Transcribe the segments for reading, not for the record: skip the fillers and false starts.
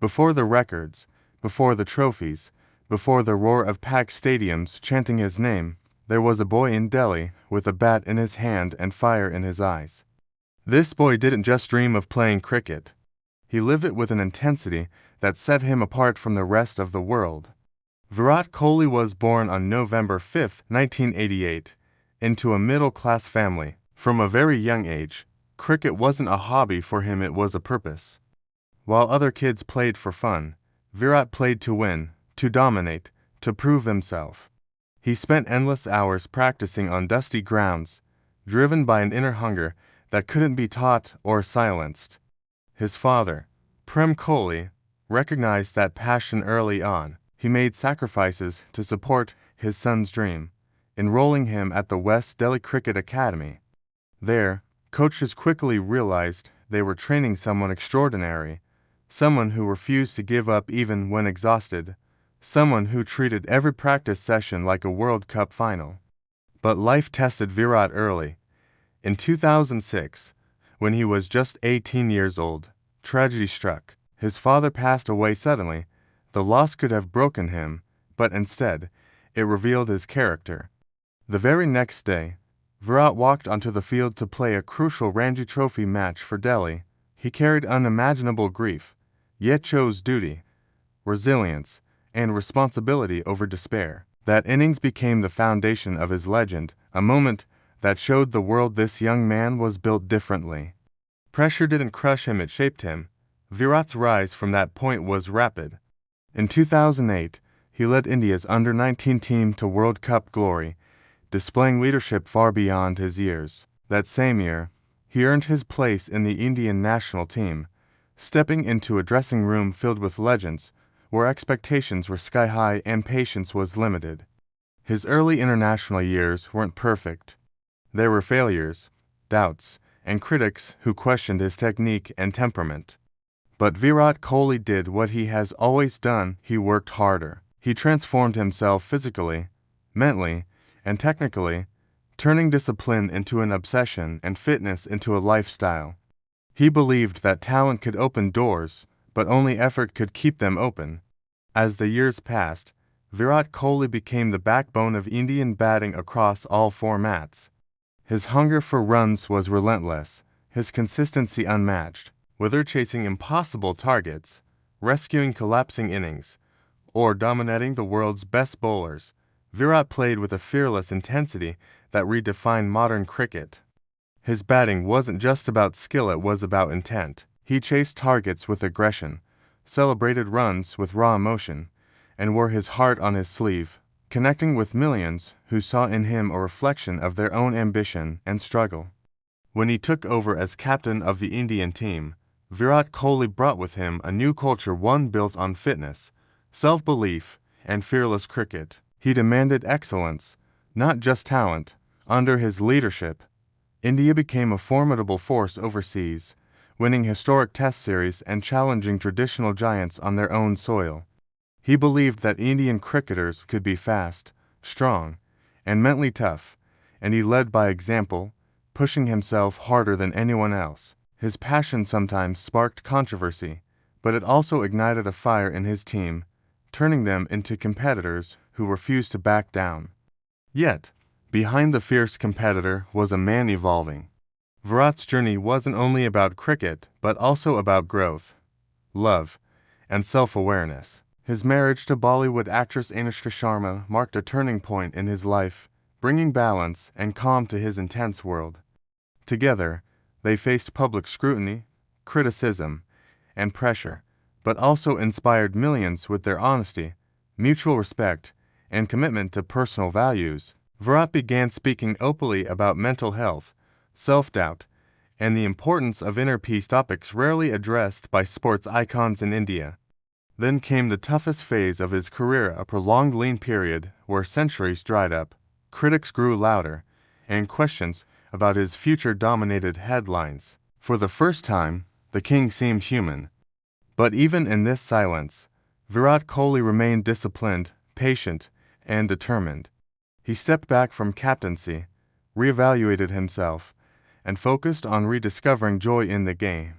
Before the records, before the trophies, before the roar of packed stadiums chanting his name, there was a boy in Delhi with a bat in his hand and fire in his eyes. This boy didn't just dream of playing cricket. He lived it with an intensity that set him apart from the rest of the world. Virat Kohli was born on November 5, 1988, into a middle-class family. From a very young age, cricket wasn't a hobby for him, it was a purpose. While other kids played for fun, Virat played to win, to dominate, to prove himself. He spent endless hours practicing on dusty grounds, driven by an inner hunger that couldn't be taught or silenced. His father, Prem Kohli, recognized that passion early on. He made sacrifices to support his son's dream, enrolling him at the West Delhi Cricket Academy. There, coaches quickly realized they were training someone extraordinary, someone who refused to give up even when exhausted, someone who treated every practice session like a World Cup final. But life tested Virat early. In 2006, when he was just 18 years old, tragedy struck. His father passed away suddenly. The loss could have broken him, but instead, it revealed his character. The very next day, Virat walked onto the field to play a crucial Ranji Trophy match for Delhi. He carried unimaginable grief, yet chose duty, resilience, and responsibility over despair. That innings became the foundation of his legend, a moment that showed the world this young man was built differently. Pressure didn't crush him, it shaped him. Virat's rise from that point was rapid. In 2008, he led India's under-19 team to World Cup glory, displaying leadership far beyond his years. That same year, he earned his place in the Indian national team, stepping into a dressing room filled with legends, where expectations were sky-high and patience was limited. His early international years weren't perfect. There were failures, doubts, and critics who questioned his technique and temperament. But Virat Kohli did what he has always done. He worked harder. He transformed himself physically, mentally, and technically, turning discipline into an obsession and fitness into a lifestyle. He believed that talent could open doors, but only effort could keep them open. As the years passed, Virat Kohli became the backbone of Indian batting across all formats. His hunger for runs was relentless, his consistency unmatched. Whether chasing impossible targets, rescuing collapsing innings, or dominating the world's best bowlers, Virat played with a fearless intensity that redefined modern cricket. His batting wasn't just about skill, it was about intent. He chased targets with aggression, celebrated runs with raw emotion, and wore his heart on his sleeve, connecting with millions who saw in him a reflection of their own ambition and struggle. When he took over as captain of the Indian team, Virat Kohli brought with him a new culture, one built on fitness, self-belief, and fearless cricket. He demanded excellence, not just talent. Under his leadership, India became a formidable force overseas, winning historic test series and challenging traditional giants on their own soil. He believed that Indian cricketers could be fast, strong, and mentally tough, and he led by example, pushing himself harder than anyone else. His passion sometimes sparked controversy, but it also ignited a fire in his team, turning them into competitors who refused to back down. Yet, behind the fierce competitor was a man evolving. Virat's journey wasn't only about cricket, but also about growth, love, and self-awareness. His marriage to Bollywood actress Anushka Sharma marked a turning point in his life, bringing balance and calm to his intense world. Together, they faced public scrutiny, criticism, and pressure, but also inspired millions with their honesty, mutual respect, and commitment to personal values. Virat began speaking openly about mental health, self-doubt, and the importance of inner peace, topics rarely addressed by sports icons in India. Then came the toughest phase of his career, a prolonged lean period where centuries dried up, critics grew louder, and questions about his future dominated headlines. For the first time, the king seemed human. But even in this silence, Virat Kohli remained disciplined, patient, and determined. He stepped back from captaincy, reevaluated himself, and focused on rediscovering joy in the game.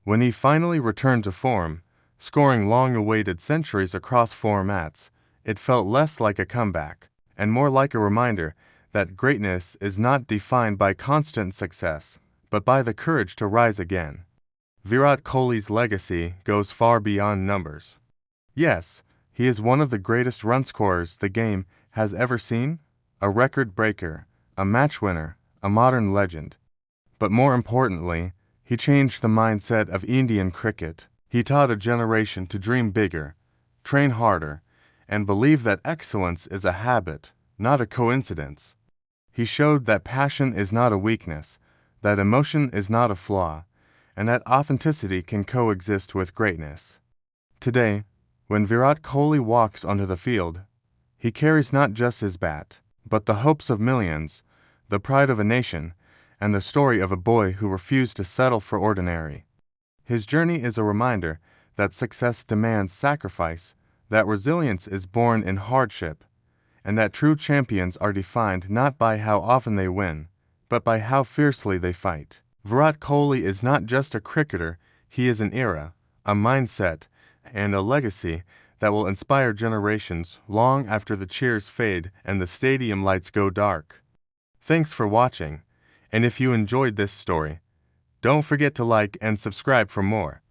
When he finally returned to form, Scoring long-awaited centuries across formats, it felt less like a comeback, and more like a reminder that greatness is not defined by constant success, but by the courage to rise again. Virat Kohli's legacy goes far beyond numbers. Yes, he is one of the greatest run scorers the game has ever seen, a record breaker, a match winner, a modern legend. But more importantly, he changed the mindset of Indian cricket. He taught a generation to dream bigger, train harder, and believe that excellence is a habit, not a coincidence. He showed that passion is not a weakness, that emotion is not a flaw, and that authenticity can coexist with greatness. Today, when Virat Kohli walks onto the field, he carries not just his bat, but the hopes of millions, the pride of a nation, and the story of a boy who refused to settle for ordinary. His journey is a reminder that success demands sacrifice, that resilience is born in hardship, and that true champions are defined not by how often they win, but by how fiercely they fight. Virat Kohli is not just a cricketer, he is an era, a mindset, and a legacy that will inspire generations long after the cheers fade and the stadium lights go dark. Thanks for watching, and if you enjoyed this story, don't forget to like and subscribe for more.